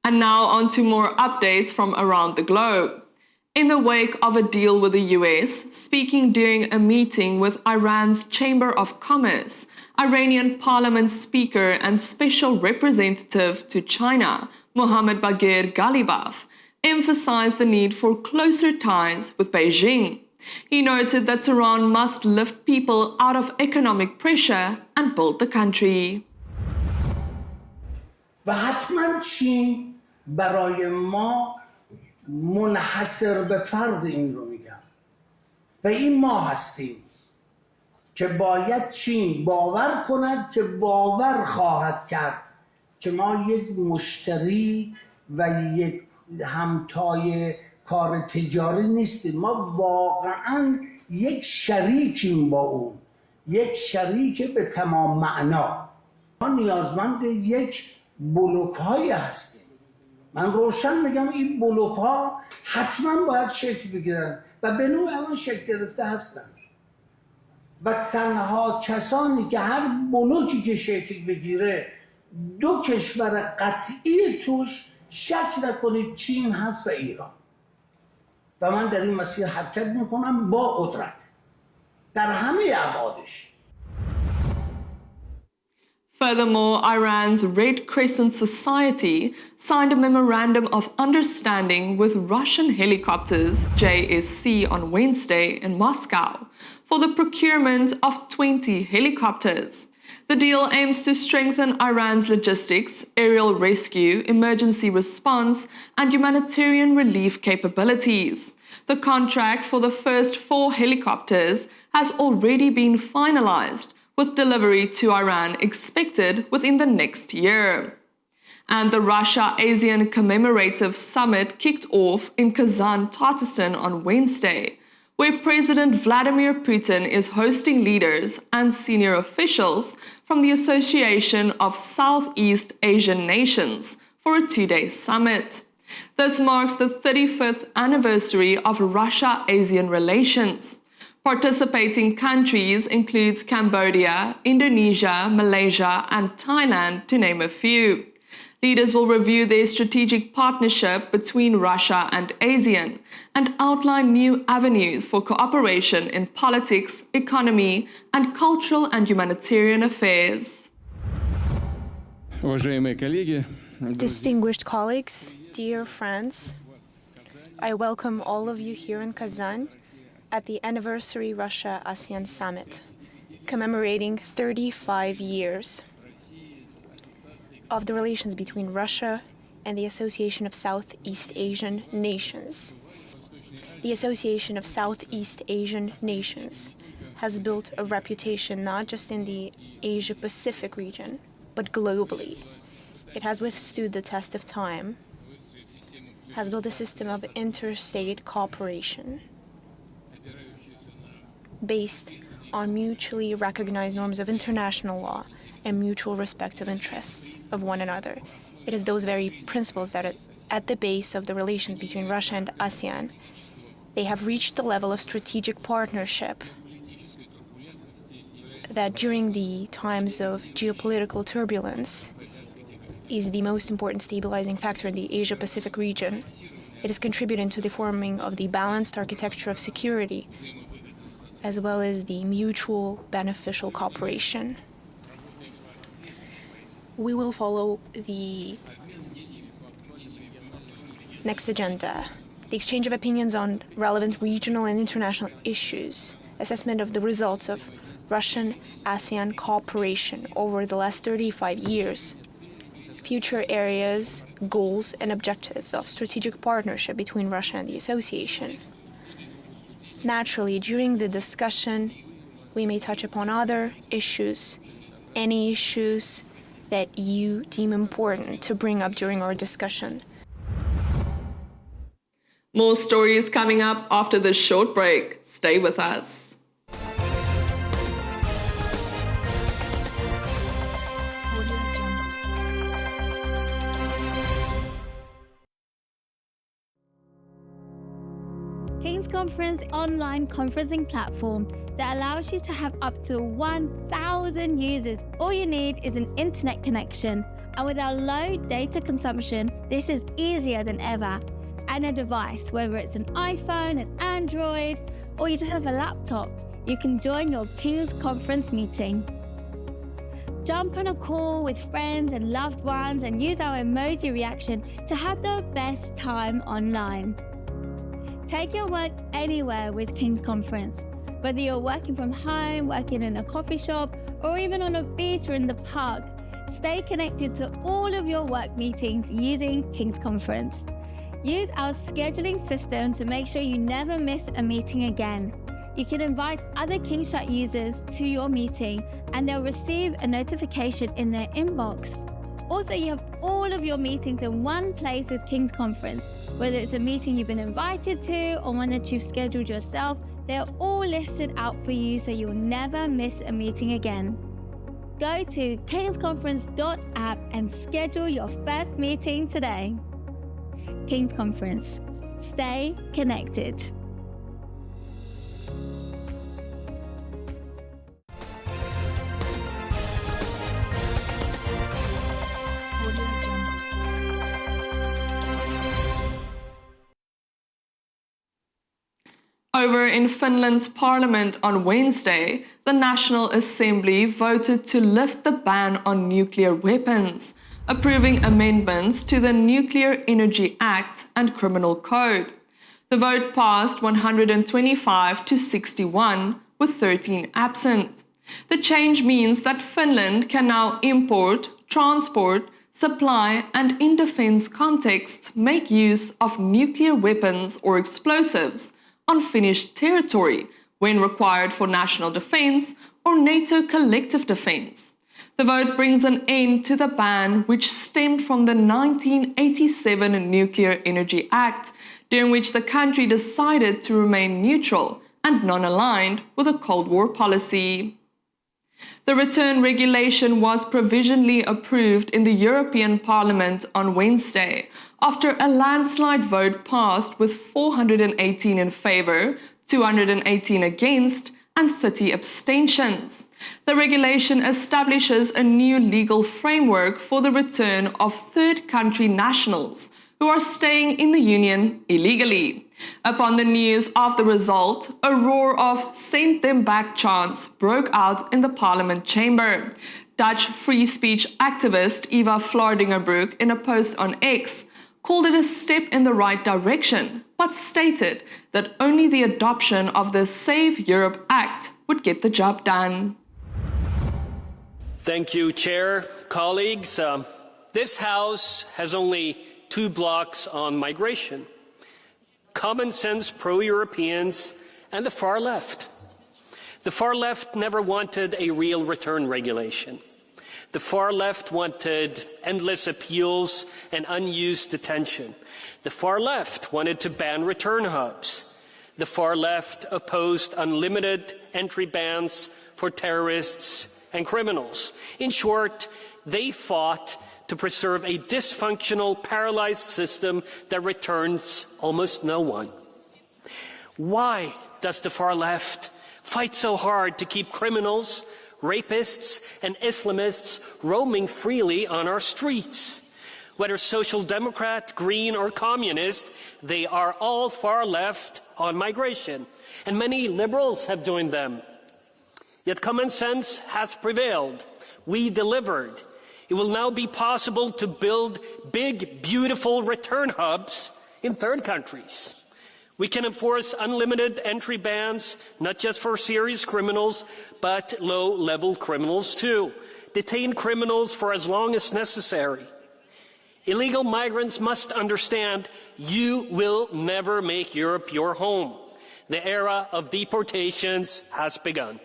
And now on to more updates from around the globe. In the wake of a deal with the US, speaking during a meeting with Iran's Chamber of Commerce, Iranian Parliament Speaker and Special Representative to China, Mohammad Baghir Ghalibaf, emphasized the need for closer ties with Beijing. He noted that Tehran must lift people out of economic pressure and build the country. و حتما چین برای ما منحصر به فرد این رو میگم و این ما هستیم که باید چین باور کند که باور خواهد کرد که ما یک مشتری و یک همتای کار تجاری نیستیم. ما واقعا یک شریکیم با اون، یک شریک به تمام معنا. ما نیازمند یک بلوک های هستیم. من روشن میگم این بلوک ها حتما باید شکل بگیرن و به نوع الان شکل گرفته هستن و تنها کسانی که هر بلوکی که شکل بگیره دو کشور قطعی توش شک نکنید چین هست و ایران و من در این مسیر حرکت میکنم با قدرت در همه ابعادش. Furthermore, Iran's Red Crescent Society signed a memorandum of understanding with Russian Helicopters, JSC, on Wednesday in Moscow for the procurement of 20 helicopters. The deal aims to strengthen Iran's logistics, aerial rescue, emergency response, and humanitarian relief capabilities. The contract for the first 4 helicopters has already been finalized, with delivery to Iran expected within the next year. And the Russia-ASEAN Commemorative Summit kicked off in Kazan, Tatarstan on Wednesday, where President Vladimir Putin is hosting leaders and senior officials from the Association of Southeast Asian Nations for a 2-day summit. This marks the 35th anniversary of Russia-ASEAN relations. Participating countries include Cambodia, Indonesia, Malaysia, and Thailand, to name a few. Leaders will review their strategic partnership between Russia and ASEAN and outline new avenues for cooperation in politics, economy, and cultural and humanitarian affairs. Distinguished colleagues, dear friends, I welcome all of you here in Kazan at the anniversary Russia-ASEAN Summit, commemorating 35 years of the relations between Russia and the Association of Southeast Asian Nations. The Association of Southeast Asian Nations has built a reputation not just in the Asia-Pacific region, but globally. It has withstood the test of time, has built a system of interstate cooperation based on mutually recognized norms of international law and mutual respect of interests of one another. It is those very principles that are at the base of the relations between Russia and ASEAN. They have reached the level of strategic partnership that during the times of geopolitical turbulence is the most important stabilizing factor in the Asia-Pacific region. It is contributing to the forming of the balanced architecture of security as well as the mutual beneficial cooperation. We will follow the next agenda, the exchange of opinions on relevant regional and international issues, assessment of the results of Russian-ASEAN cooperation over the last 35 years, future areas, goals, and objectives of strategic partnership between Russia and the association. Naturally, during the discussion, we may touch upon other issues, any issues that you deem important to bring up during our discussion. More stories coming up after this short break. Stay with us. King's Conference online conferencing platform that allows you to have up to 1,000 users. All you need is an internet connection, And with our low data consumption, this is easier than ever. And a device, whether it's an iPhone, an Android, or you just have a laptop, you can join your King's Conference meeting. Jump on a call with friends and loved ones and use our emoji reaction to have the best time online. Take your work anywhere with King's Conference. Whether you're working from home, working in a coffee shop, or even on a beach or in the park, stay connected to all of your work meetings using King's Conference. Use our scheduling system to make sure you never miss a meeting again. You can invite other KingShot users to your meeting and they'll receive a notification in their inbox. Also, you have all of your meetings in one place with King's Conference. Whether it's a meeting you've been invited to or one that you've scheduled yourself, they're all listed out for you so you'll never miss a meeting again. Go to kingsconference.app and schedule your first meeting today. King's Conference. Stay connected. Over in Finland's parliament on Wednesday, the National Assembly voted to lift the ban on nuclear weapons, approving amendments to the Nuclear Energy Act and Criminal Code. The vote passed 125 to 61, with 13 absent. The change means that Finland can now import, transport, supply, and in defense contexts make use of nuclear weapons or explosives on Finnish territory when required for national defense or NATO collective defense. The vote brings an end to the ban, which stemmed from the 1987 Nuclear Energy Act, during which the country decided to remain neutral and non-aligned with a Cold War policy. The return regulation was provisionally approved in the European Parliament on Wednesday, after a landslide vote passed with 418 in favour, 218 against, and 30 abstentions. The regulation establishes a new legal framework for the return of third country nationals who are staying in the Union illegally. Upon the news of the result, a roar of "send them back" chants broke out in the Parliament chamber. Dutch free speech activist Eva Vlaardingerbroek, in a post on X, called it a step in the right direction, but stated that only the adoption of the Save Europe Act would get the job done. Thank you, Chair. Colleagues, this House has only 2 blocks on migration: common sense pro-Europeans and the far left. The far left never wanted a real return regulation. The far left wanted endless appeals and unused detention. The far left wanted to ban return hubs. The far left opposed unlimited entry bans for terrorists and criminals. In short, they fought to preserve a dysfunctional, paralyzed system that returns almost no one. Why does the far left fight so hard to keep criminals, rapists, and Islamists roaming freely on our streets? Whether social democrat, green, or communist, they are all far left on migration, and many liberals have joined them. Yet common sense has prevailed. We delivered. It will now be possible to build big, beautiful return hubs in third countries. We can enforce unlimited entry bans, not just for serious criminals, but low-level criminals too. Detain criminals for as long as necessary. Illegal migrants must understand you will never make Europe your home. The era of deportations has begun.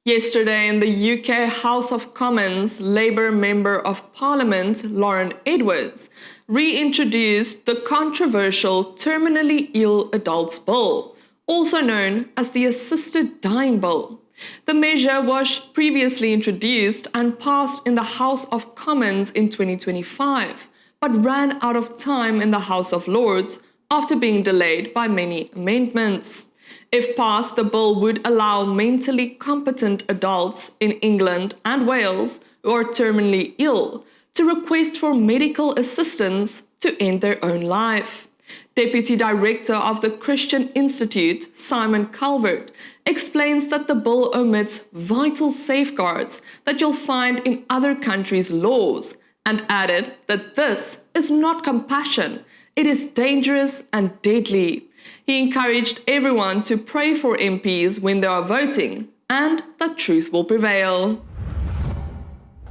Yesterday in the UK House of Commons, Labour Member of Parliament Lauren Edwards reintroduced the controversial Terminally Ill Adults Bill, also known as the Assisted Dying Bill. The measure was previously introduced and passed in the House of Commons in 2025, but ran out of time in the House of Lords after being delayed by many amendments. If passed, the bill would allow mentally competent adults in England and Wales who are terminally ill to request for medical assistance to end their own life. Deputy Director of the Christian Institute, Simon Calvert, explains that the bill omits vital safeguards that you'll find in other countries' laws, and added that this is not compassion, it is dangerous and deadly. He encouraged everyone to pray for MPs when they are voting, and that truth will prevail.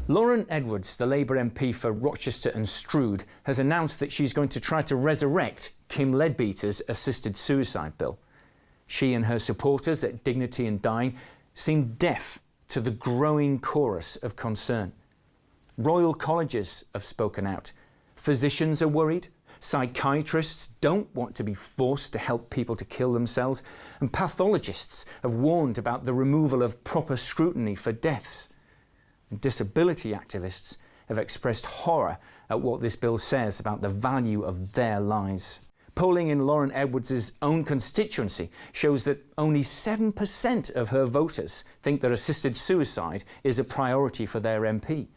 Lauren Edwards, the Labour MP for Rochester and Stroud, has announced that she's going to try to resurrect Kim Leadbeater's assisted suicide bill. She and her supporters at Dignity and Dying seem deaf to the growing chorus of concern. Royal colleges have spoken out. Physicians are worried. Psychiatrists don't want to be forced to help people to kill themselves. And pathologists have warned about the removal of proper scrutiny for deaths. And disability activists have expressed horror at what this bill says about the value of their lives. Polling in Lauren Edwards' own constituency shows that only 7% of her voters think that assisted suicide is a priority for their MP.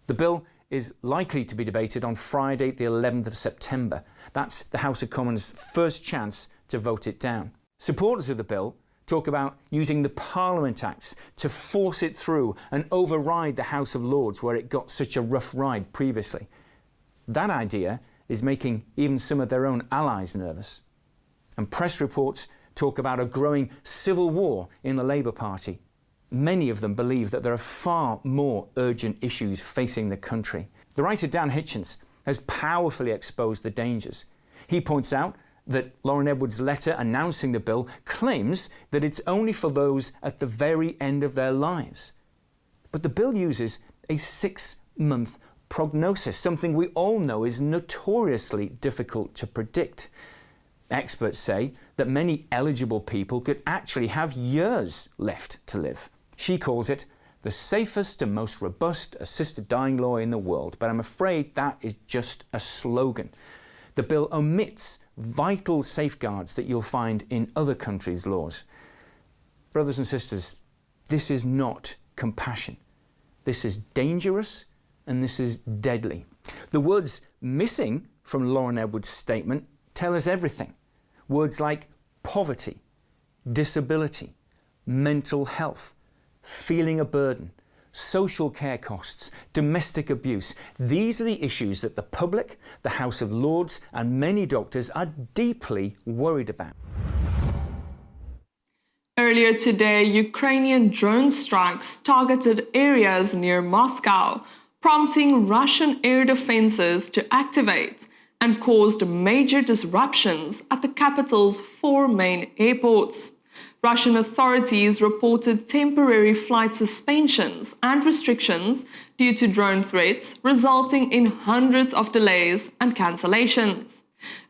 The bill is likely to be debated on Friday, the 11th of September. That's the House of Commons' first chance to vote it down. Supporters of the bill talk about using the Parliament Acts to force it through and override the House of Lords, where it got such a rough ride previously. That idea is making even some of their own allies nervous. And press reports talk about a growing civil war in the Labour Party. Many of them believe that there are far more urgent issues facing the country. The writer Dan Hitchens has powerfully exposed the dangers. He points out that Lauren Edwards' letter announcing the bill claims that it's only for those at the very end of their lives. But the bill uses a 6-month prognosis, something we all know is notoriously difficult to predict. Experts say that many eligible people could actually have years left to live. She calls it the safest and most robust assisted dying law in the world, but I'm afraid that is just a slogan. The bill omits vital safeguards that you'll find in other countries' laws. Brothers and sisters, this is not compassion. This is dangerous and this is deadly. The words missing from Lauren Edwards' statement tell us everything. Words like poverty, disability, mental health, feeling a burden, social care costs, domestic abuse. These are the issues that the public, the House of Lords and many doctors are deeply worried about. Earlier today, Ukrainian drone strikes targeted areas near Moscow, prompting Russian air defenses to activate, and caused major disruptions at the capital's 4 main airports. Russian authorities reported temporary flight suspensions and restrictions due to drone threats, resulting in hundreds of delays and cancellations.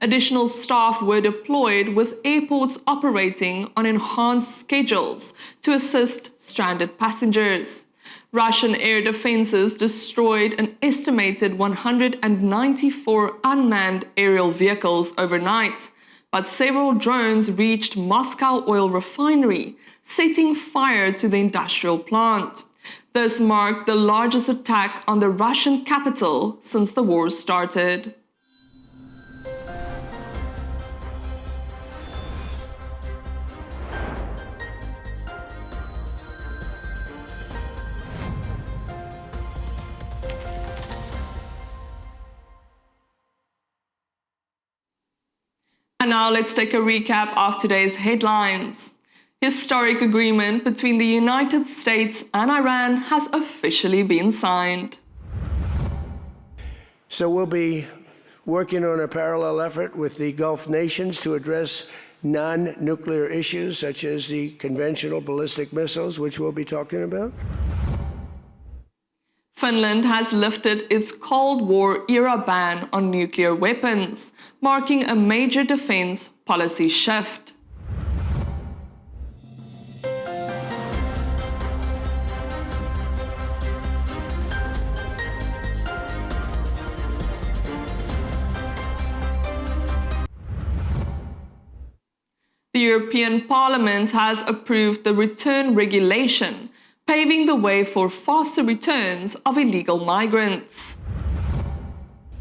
Additional staff were deployed, with airports operating on enhanced schedules to assist stranded passengers. Russian air defenses destroyed an estimated 194 unmanned aerial vehicles overnight, but several drones reached Moscow oil refinery, setting fire to the industrial plant. This marked the largest attack on the Russian capital since the war started. And now let's take a recap of today's headlines. Historic agreement between the United States and Iran has officially been signed. So we'll be working on a parallel effort with the Gulf nations to address non-nuclear issues such as the conventional ballistic missiles, which we'll be talking about. Finland has lifted its Cold War-era ban on nuclear weapons, marking a major defense policy shift. The European Parliament has approved the return regulation, paving the way for faster returns of illegal migrants.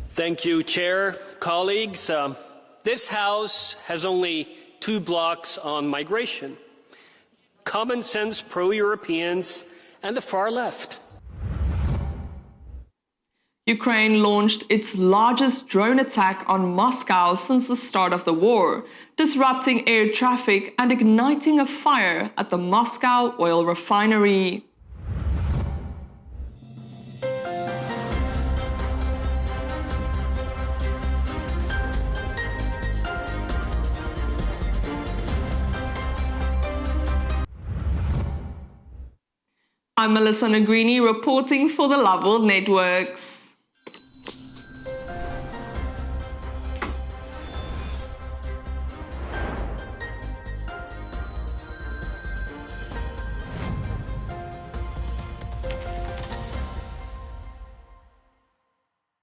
Thank you, Chair. Colleagues, this House has only 2 blocks on migration. Common sense pro-Europeans and the far left. Ukraine launched its largest drone attack on Moscow since the start of the war, disrupting air traffic and igniting a fire at the Moscow oil refinery. I'm Melissa Negrini reporting for the Love World Networks.